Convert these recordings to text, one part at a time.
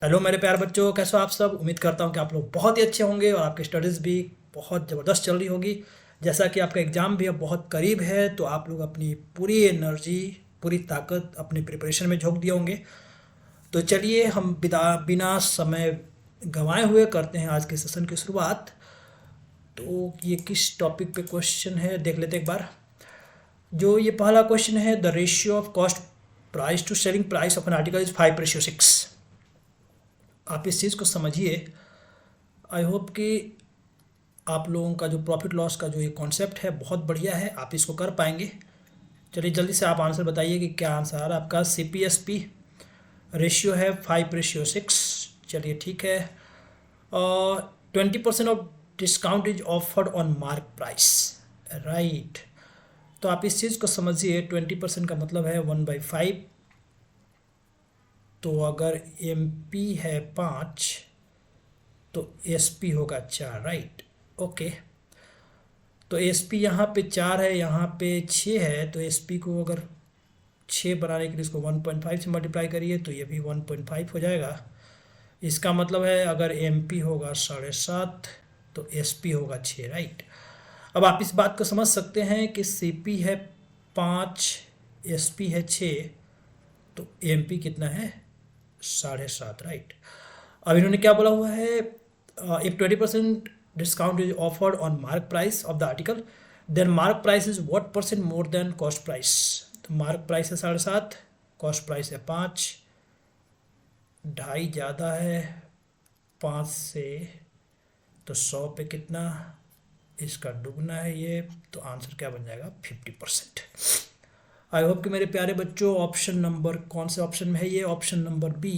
Hello मेरे प्यारे बच्चों, कैसे हो आप सब। उम्मीद करता हूँ कि आप लोग बहुत ही अच्छे होंगे और आपकी स्टडीज़ भी बहुत ज़बरदस्त चल रही होगी। जैसा कि आपका एग्ज़ाम भी अब बहुत करीब है तो आप लोग अपनी पूरी एनर्जी, पूरी ताकत अपनी प्रिपरेशन में झोंक दिए होंगे। तो चलिए हम बिना समय गंवाए हुए करते हैं आज के सेशन की शुरुआत। तो ये किस टॉपिक पे क्वेश्चन है देख लेते हैं एक बार। जो ये पहला क्वेश्चन है, the ratio of cost price to selling price of an article is 5:6। आप इस चीज़ को समझिए। आई होप कि आप लोगों का जो प्रॉफिट लॉस का जो ये कॉन्सेप्ट है बहुत बढ़िया है, आप इसको कर पाएंगे। चलिए जल्दी से आप आंसर बताइए कि क्या आंसर आ रहा है आपका। CPSP रेशियो है 5:6। चलिए ठीक है। और 20% of discount is offered on mark price, right. तो आप इस चीज़ को समझिए, 20% का मतलब है 1/5। तो अगर MP है 5 तो SP होगा 4, राइट। ओके। तो SP यहाँ पे 4 है, यहाँ पे 6 है, तो SP को अगर 6 बनाने के लिए इसको 1.5 से मल्टीप्लाई करिए तो ये भी 1.5 हो जाएगा। इसका मतलब है अगर MP होगा 7.5 तो SP होगा 6, राइट। अब आप इस बात को समझ सकते हैं कि CP है 5, SP है 6, तो MP कितना है 7.5, राइट। अब इन्होंने क्या बोला हुआ है, if 20% discount is offered on mark price of the article, then mark price is what percent more than cost price। तो मार्क प्राइस है 7.5, कॉस्ट प्राइस है 5, 2.5 ज़्यादा है 5 से, तो 100 पे कितना, इसका दुगना है ये, तो आंसर क्या बन जाएगा 50%। आई होप कि मेरे प्यारे बच्चों ऑप्शन नंबर, कौन से ऑप्शन में है ये, ऑप्शन नंबर B,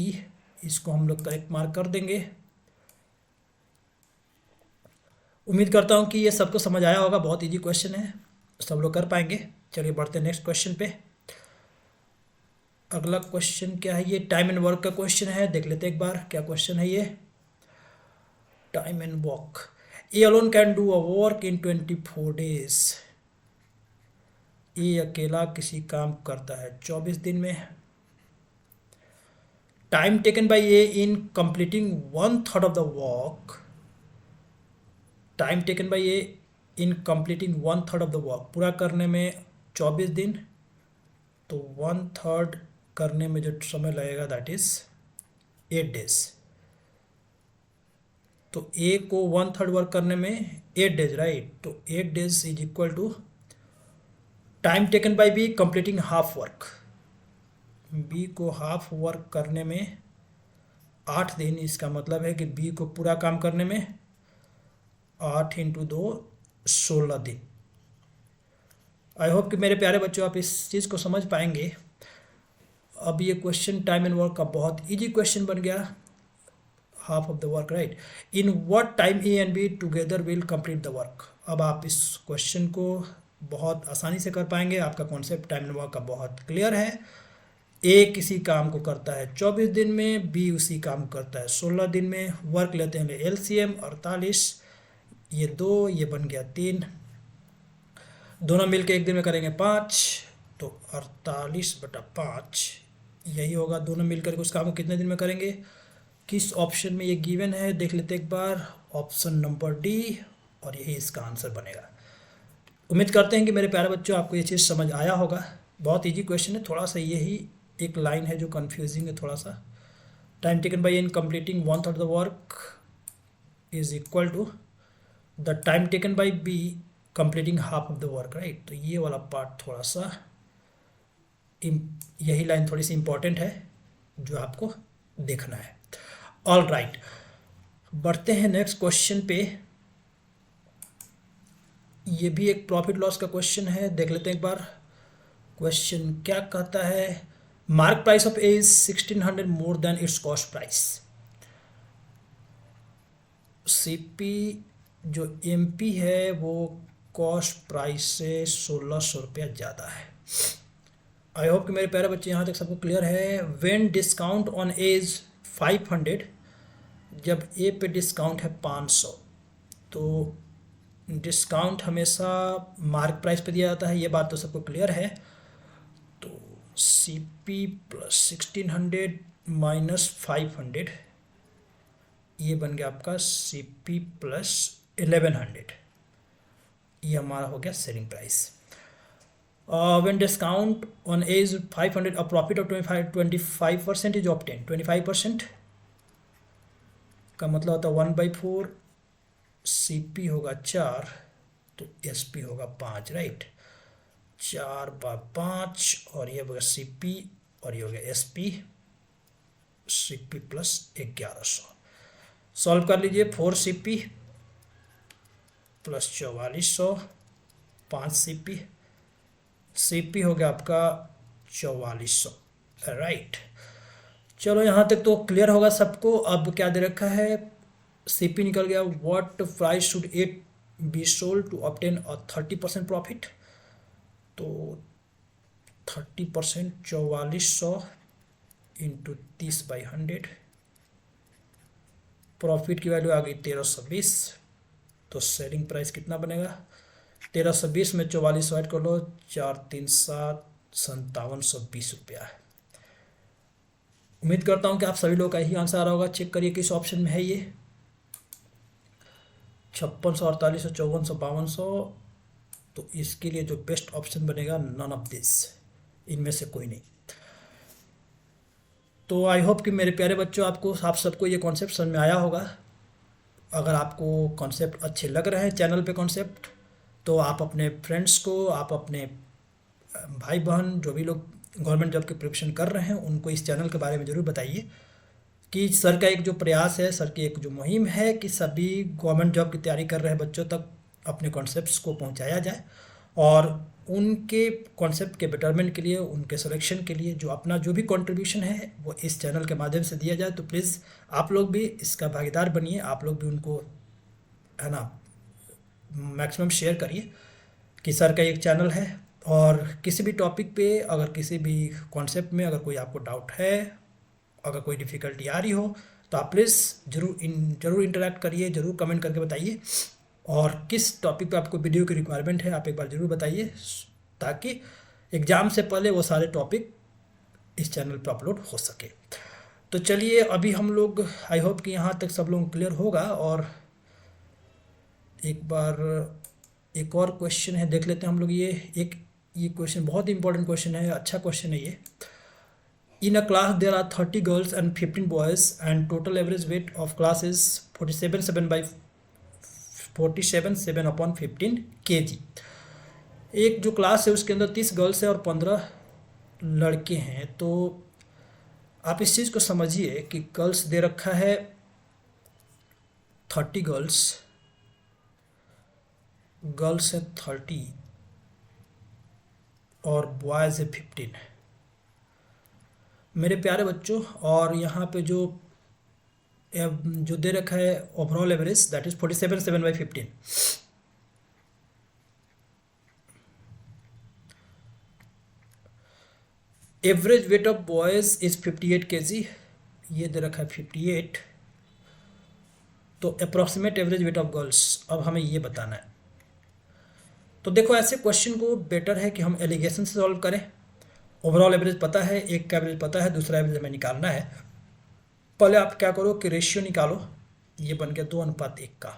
इसको हम लोग करेक्ट मार्क कर देंगे। उम्मीद करता हूँ कि ये सबको समझ आया होगा, बहुत इजी क्वेश्चन है, सब लोग कर पाएंगे। चलिए बढ़ते हैं नेक्स्ट क्वेश्चन पे। अगला क्वेश्चन क्या है, ये टाइम एंड वर्क का क्वेश्चन है, देख लेते हैं एक बार क्या क्वेश्चन है ये। Time and work, A alone can do a work in 24 days। ये अकेला किसी काम करता है 24 दिन में। Time taken bye A in completing 1/3 of the work, time taken bye A in completing 1/3 of the work, पूरा करने में 24 दिन, तो 1/3 करने में जो समय लगेगा दैट इज 8 days। तो ए को 1/3 वर्क करने में 8 days, राइट। तो 8 days is equal to time taken by B completing half work. B को हाफ वर्क करने में 8 दिन, इसका मतलब है कि बी को पूरा काम करने में 8 × 2 16 दिन। आई होप कि मेरे प्यारे बच्चों आप इस चीज़ को समझ पाएंगे। अब ये क्वेश्चन टाइम एंड वर्क का बहुत इजी क्वेश्चन बन गया। Half of the work, right. In what time A and be together will complete the work. अब आप इस क्वेश्चन को बहुत आसानी से कर पाएंगे, आपका कॉन्सेप्ट टाइम एंड वर्क का बहुत क्लियर है। ए किसी काम को करता है 24 दिन में, बी उसी काम को करता है 16 दिन में। वर्क लेते हैं LCM 48, ये 2, ये बन गया 3, दोनों मिलके एक दिन में करेंगे 5, तो 48/5 यही होगा। दोनों मिलकर के उस काम को कितने दिन में करेंगे, किस ऑप्शन में ये गिवन है देख लेते एक बार, ऑप्शन नंबर D, और यही इसका आंसर बनेगा। उम्मीद करते हैं कि मेरे प्यारे बच्चों आपको ये चीज़ समझ आया होगा। बहुत इजी क्वेश्चन है, थोड़ा सा यही एक लाइन है जो कंफ्यूजिंग है थोड़ा सा। Time taken by in completing 1/3 of the work is equal to the time taken by B completing half of the work, right. तो ये वाला पार्ट थोड़ा सा, यही लाइन थोड़ी सी इंपॉर्टेंट है जो आपको देखना है। ऑल राइट, बढ़ते हैं नेक्स्ट क्वेश्चन पे। ये भी एक प्रॉफिट लॉस का क्वेश्चन है, देख लेते हैं एक बार। क्वेश्चन क्या कहता है, mark price of A is 1600 more than it's cost price. CP जो MP है वो कॉस्ट प्राइस से 1600 रुपया ज़्यादा है। आई होप कि मेरे प्यारे बच्चे यहाँ तक सबको क्लियर है। When discount on A is 500, जब ए पे डिस्काउंट है 500, तो डिस्काउंट हमेशा मार्क प्राइस पे दिया जाता है, ये बात तो सबको क्लियर है। तो CP + 1600 - 500 ये बन गया आपका सी पी प्लस 1100, ये हमारा हो गया selling price. When discount on A is 500, a profit of 25% is obtained। 25% का मतलब होता है 1/4, सी पी होगा 4 तो एस पी होगा 5, राइट। 4/5 और ये होगा सी पी और ये हो गया S P, C P plus 1100। Solve कर लीजिए। 4 C P plus 4400, 5 C P हो गया आपका 4400, राइट। चलो यहाँ तक तो क्लियर होगा सबको। अब क्या दे रखा है, सी पी निकल गया। What price should it be sold to obtain a 30% profit. तो 30% 4400 इंटू 30/100, प्रॉफिट की वैल्यू आ गई 1320। तो सेलिंग प्राइस कितना बनेगा, 1320 में 4400 ऐड कर लो, 4 3 7 5720 रुपया है। उम्मीद करता हूँ कि आप सभी लोगों का ही आंसर आ रहा होगा। चेक करिए किस ऑप्शन में है ये, 5600 4800 5400 5200। तो इसके लिए जो बेस्ट ऑप्शन बनेगा, नन ऑफ दिस, इनमें से कोई नहीं। तो आई होप कि मेरे प्यारे बच्चों आप सबको ये कॉन्सेप्ट समझ में आया होगा। अगर आपको कॉन्सेप्ट अच्छे लग रहे हैं चैनल पे कॉन्सेप्ट, तो आप अपने फ्रेंड्स को, आप अपने भाई बहन जो भी लोग गवर्नमेंट जॉब की प्रिपरेशन कर रहे हैं, उनको इस चैनल के बारे में ज़रूर बताइए कि सर का एक जो प्रयास है, सर की एक जो मुहिम है कि सभी गवर्नमेंट जॉब की तैयारी कर रहे बच्चों तक अपने कॉन्सेप्ट्स को पहुंचाया जाए और उनके कॉन्सेप्ट के बेटरमेंट के लिए, उनके सिलेक्शन के लिए जो अपना जो भी कंट्रीब्यूशन है वो इस चैनल के माध्यम से दिया जाए। तो प्लीज़ आप लोग भी इसका भागीदार बनिए, आप लोग भी उनको, है ना, मैक्सिमम शेयर करिए कि सर का एक चैनल है। और किसी भी टॉपिक पे, अगर किसी भी कॉन्सेप्ट में अगर कोई आपको डाउट है, अगर कोई डिफ़िकल्टी आ रही हो, तो आप प्लीज़ ज़रूर इंटरेक्ट करिए, ज़रूर कमेंट करके बताइए। और किस टॉपिक पे आपको वीडियो की रिक्वायरमेंट है आप एक बार ज़रूर बताइए, ताकि एग्ज़ाम से पहले वो सारे टॉपिक इस चैनल पर अपलोड हो सके। तो चलिए अभी हम लोग, आई होप कि यहाँ तक सब लोग क्लियर होगा। और एक बार एक और क्वेश्चन है, देख लेते हैं हम लोग। ये क्वेश्चन बहुत इंपॉर्टेंट क्वेश्चन है, अच्छा क्वेश्चन है ये। In a class there are 30 girls and 15 boys and total average weight of class is 47 upon 15 kg। एक जो क्लास है उसके अंदर 30 गर्ल्स है और 15 लड़के हैं। तो आप इस चीज़ को समझिए कि गर्ल्स दे रखा है 30 गर्ल्स है 30 और बॉयज़ है 15 मेरे प्यारे बच्चों। और यहाँ पे जो दे रखा है overall average, that is 47 7/15। Average weight of boys is 58 kg, ये दे रखा है 58। तो approximate average weight of girls, अब हमें ये बताना है। तो देखो ऐसे क्वेश्चन को बेटर है कि हम एलिगेशन से सॉल्व करें। ओवरऑल एवरेज पता है, एक का एवरेज पता है, दूसरा एवरेज हमें निकालना है। पहले आप क्या करो कि रेशियो निकालो, ये बन गया 2:1 का।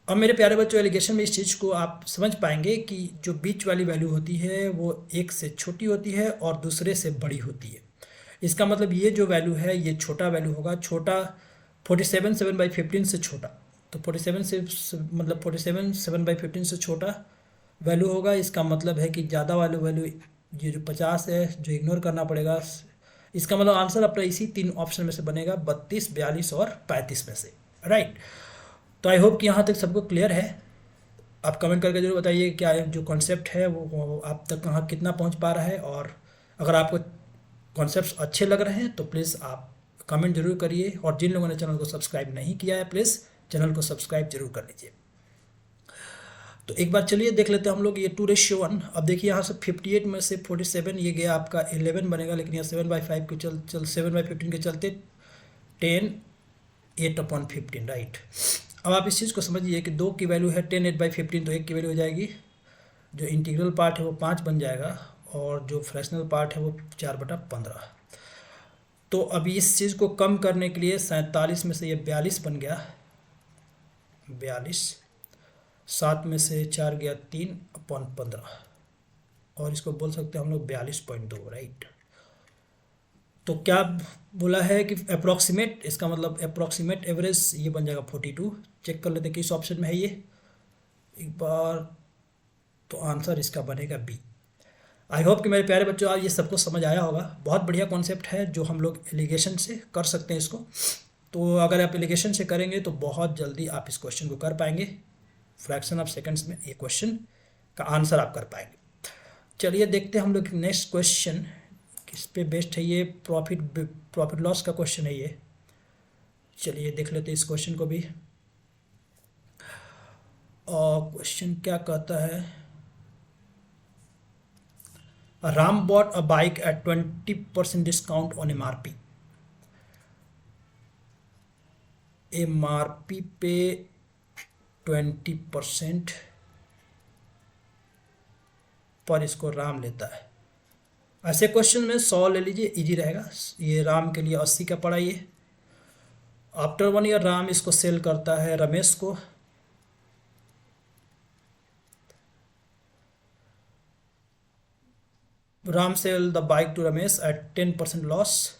अब मेरे प्यारे बच्चों एलिगेशन में इस चीज़ को आप समझ पाएंगे कि जो बीच वाली वैल्यू होती है वो एक से छोटी होती है और दूसरे से बड़ी होती है। इसका मतलब ये जो वैल्यू है ये छोटा वैल्यू होगा, छोटा 47 7/15 से छोटा। तो 47 से मतलब 47 7/15 से छोटा वैल्यू होगा। इसका मतलब है कि ज़्यादा वाली वैल्यू ये जो 50 है जो इग्नोर करना पड़ेगा। इसका मतलब आंसर अपना इसी 3 ऑप्शन में से बनेगा, 32 42 और 35 में से, राइट। तो आई होप कि यहाँ तक सबको क्लियर है। आप कमेंट करके जरूर बताइए क्या जो कॉन्सेप्ट है वो आप तक कहाँ कितना पहुँच पा रहा है। और अगर आपको कॉन्सेप्ट्स अच्छे लग रहे हैं तो प्लीज़ आप कमेंट जरूर करिए। और जिन लोगों ने चैनल को सब्सक्राइब नहीं किया है प्लीज़ चैनल को सब्सक्राइब जरूर कर लीजिए। तो एक बार चलिए देख लेते हैं हम लोग ये 2:1। अब देखिए यहाँ से 58 में से 47 ये गया आपका 11 बनेगा, लेकिन यहाँ 7/5 के 7/15 के चलते 10 8/15, राइट। अब आप इस चीज़ को समझिए कि 2 की वैल्यू है 10 8/15, तो 1 की वैल्यू हो जाएगी, जो इंटीग्रल पार्ट है वो 5 बन जाएगा और जो फ्रैक्शनल पार्ट है वो 4/15। तो अभी इस चीज़ को कम करने के लिए 47 में से ये 42 बन गया, 42, 7 में से 4 गया 3/15, और इसको बोल सकते हैं हम लोग 42.2, राइट। तो क्या बोला है कि अप्रॉक्सीमेट, इसका मतलब अप्रॉक्सीमेट एवरेज ये बन जाएगा 42। चेक कर लेते हैं किस ऑप्शन में है ये एक बार। तो आंसर इसका बनेगा बी। आई होप कि मेरे प्यारे बच्चों आज ये सबको समझ आया होगा। बहुत बढ़िया कॉन्सेप्ट है जो हम लोग एलिगेशन से कर सकते हैं इसको। तो अगर आप एलिगेशन से करेंगे तो बहुत जल्दी आप इस क्वेश्चन को कर पाएंगे, फ्रैक्शन ऑफ सेकंड्स में ये क्वेश्चन का आंसर आप कर पाएंगे। चलिए देखते हैं हम लोग नेक्स्ट क्वेश्चन किस पे बेस्ड है। ये प्रॉफिट लॉस का क्वेश्चन है ये। चलिए देख लेते हैं इस क्वेश्चन को भी। और क्वेश्चन क्या कहता है, Ram bought a bike at 20% discount on MRP. MRP पे 20% पर इसको राम लेता है। ऐसे क्वेश्चन में 100 ले लीजिए, इजी रहेगा। ये राम के लिए 80 का पड़ा ये। आफ्टर 1 ईयर राम इसको सेल करता है रमेश को। Ram sell the bike to Ramesh at 10% loss.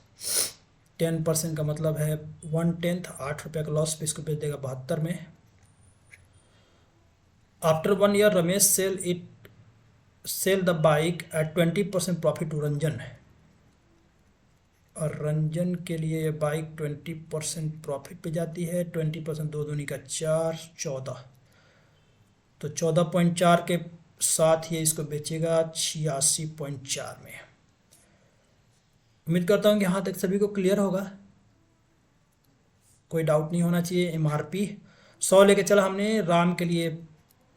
10% का मतलब है 1/10, 8 रुपये का लॉस पे इसको बेच देगा 72 में। After 1 year Ramesh sell the bike at 20% profit to Ranjan. और रंजन के लिए ये बाइक 20% प्रॉफिट पे जाती है। 20% 2 दूनी का 4, 14। तो 14.4 के साथ ये इसको बेचेगा 86.4 में। उम्मीद करता हूँ कि यहाँ तक सभी को क्लियर होगा, कोई डाउट नहीं होना चाहिए। एमआरपी 100 लेके चला हमने, राम के लिए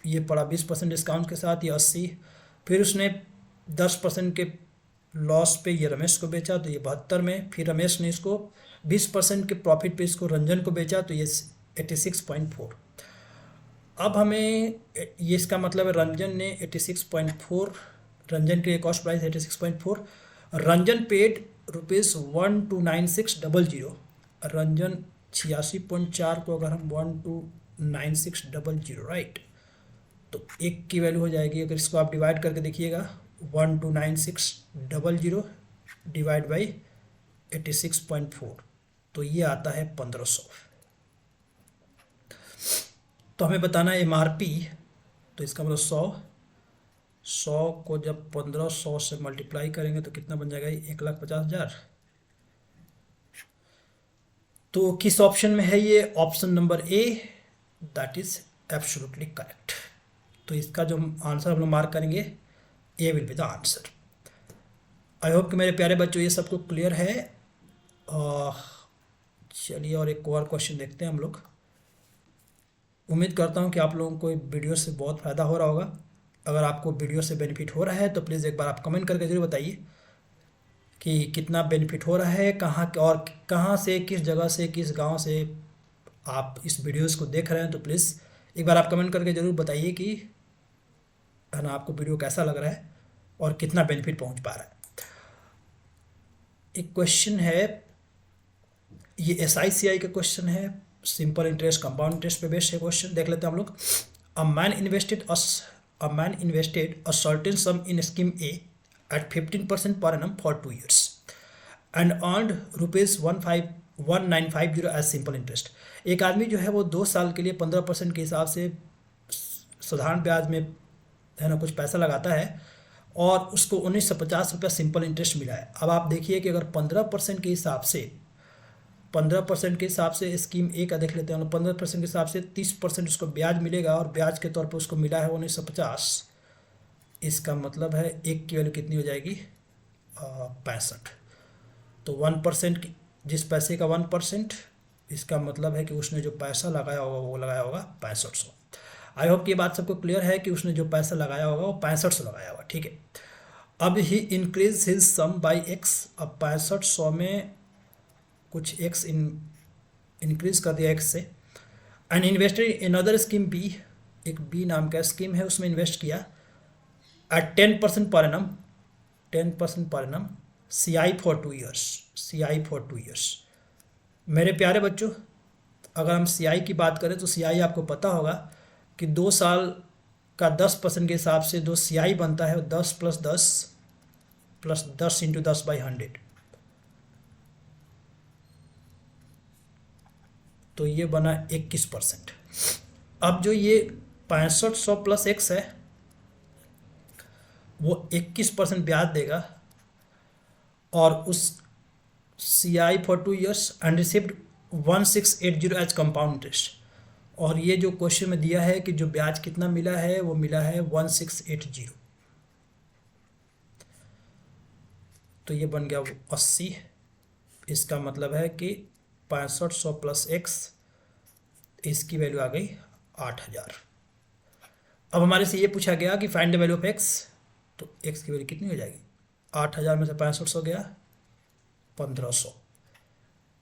ये पड़ा 20% डिस्काउंट के साथ ये 80। फिर उसने 10% के लॉस पे ये रमेश को बेचा तो ये 72 में। फिर रमेश ने इसको 20% के प्रॉफिट पे इसको रंजन को बेचा तो ये 86.4। अब हमें ये इसका मतलब है रंजन ने 86.4, रंजन के cost price 86.4। Ranjan paid ₹129600। Ranjan 86.4 को अगर हम 129600, राइट, तो एक की वैल्यू हो जाएगी। अगर इसको आप डिवाइड करके देखिएगा 129600 डिवाइड बाई 86.4 तो ये आता है 1500। तो हमें बताना है एमआरपी, तो इसका मतलब 100 को जब 1500 से मल्टीप्लाई करेंगे तो कितना बन जाएगा, 1,50,000। तो किस ऑप्शन में है ये, option number A, that is absolutely correct. तो इसका जो आंसर हम लोग मार्क करेंगे, A will be the answer. I hope कि मेरे प्यारे बच्चों ये सबको क्लियर है। चलिए और एक और क्वेश्चन देखते हैं हम लोग। उम्मीद करता हूँ कि आप लोगों को वीडियो से बहुत फ़ायदा हो रहा होगा। अगर आपको वीडियो से बेनिफिट हो रहा है तो प्लीज़ एक बार आप कमेंट करके ज़रूर बताइए कि कितना बेनिफिट हो रहा है, कहाँ से, किस जगह से, किस गांव से आप इस वीडियोस को देख रहे हैं। तो प्लीज़ एक बार आप कमेंट करके ज़रूर बताइए कि है ना आपको वीडियो कैसा लग रहा है और कितना बेनिफिट पहुंच पा रहा है। एक क्वेश्चन है, ये SICI का क्वेश्चन है, सिंपल इंटरेस्ट कंपाउंड इंटरेस्ट पे बेस्ड है क्वेश्चन। देख लेते हैं हम लोग। A man invested a certain some in scheme A at 15% per annum for 2 years and earned ₹1950 as simple interest। एक आदमी जो है वो 2 साल के लिए 15% के हिसाब से साधारण ब्याज में है ना कुछ पैसा लगाता है और उसको 1950 रुपया सिंपल इंटरेस्ट मिला है। अब आप देखिए कि अगर 15% के हिसाब से स्कीम ए का देख लेते हैं, 15% के हिसाब से 30% उसको ब्याज मिलेगा और ब्याज के तौर पर उसको मिला है 1950। इसका मतलब है एक की वैल्यू कितनी हो जाएगी, 65। तो 1% जिस पैसे का 1%, इसका मतलब है कि उसने जो पैसा लगाया होगा वो लगाया होगा 6500। आई होप कि ये बात सबको क्लियर है कि उसने जो पैसा लगाया होगा वो 6500 लगाया होगा, ठीक है। अब he increase his sum by x। अब 6500 में कुछ x इंक्रीज कर दिया x से। And invested in other scheme B, एक बी नाम का स्कीम है उसमें इन्वेस्ट किया eight 10% per annum, 10% per annum CI for 2 years, CI for 2 years. मेरे प्यारे बच्चों, अगर हम CI की बात करें तो CI आपको पता होगा कि 2 साल का 10% के हिसाब से जो CI बनता है वो 10 प्लस 10 इंटू 10/100, तो ये बना 21%। अब जो ये 6500 प्लस एक्स है वो 21% ब्याज देगा, और उस CI for 2 years and received 1680 as compound interest. और ये जो क्वेश्चन में दिया है कि जो ब्याज कितना मिला है वो मिला है 1680, तो ये बन गया 80। इसका मतलब है कि 6500 प्लस एक्स, इसकी वैल्यू आ गई 8000। अब हमारे से ये पूछा गया कि find the value of x, तो एक्स की वैल्यू कितनी हो जाएगी? 8000 में से 6500 गया 1500।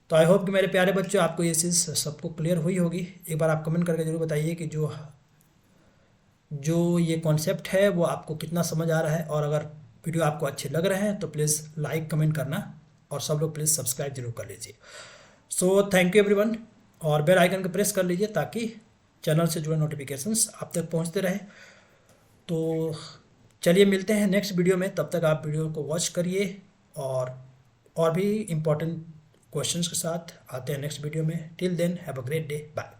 तो आई होप कि मेरे प्यारे बच्चों आपको ये चीज़ सबको क्लियर हुई होगी। एक बार आप कमेंट करके जरूर बताइए कि जो ये कॉन्सेप्ट है वो आपको कितना समझ आ रहा है, और अगर वीडियो आपको अच्छे लग रहे हैं तो प्लीज़ लाइक कमेंट करना, और सब लोग प्लीज़ सब्सक्राइब जरूर कर लीजिए। सो थैंक यू एवरीवन, और बेल आइकन को प्रेस कर लीजिए ताकि चैनल से जुड़े नोटिफिकेशंस आप तक पहुंचते रहे। तो चलिए मिलते हैं नेक्स्ट वीडियो में, तब तक आप वीडियो को वॉच करिए, और भी इम्पोर्टेंट क्वेश्चंस के साथ आते हैं नेक्स्ट वीडियो में। Till then have a great day, bye.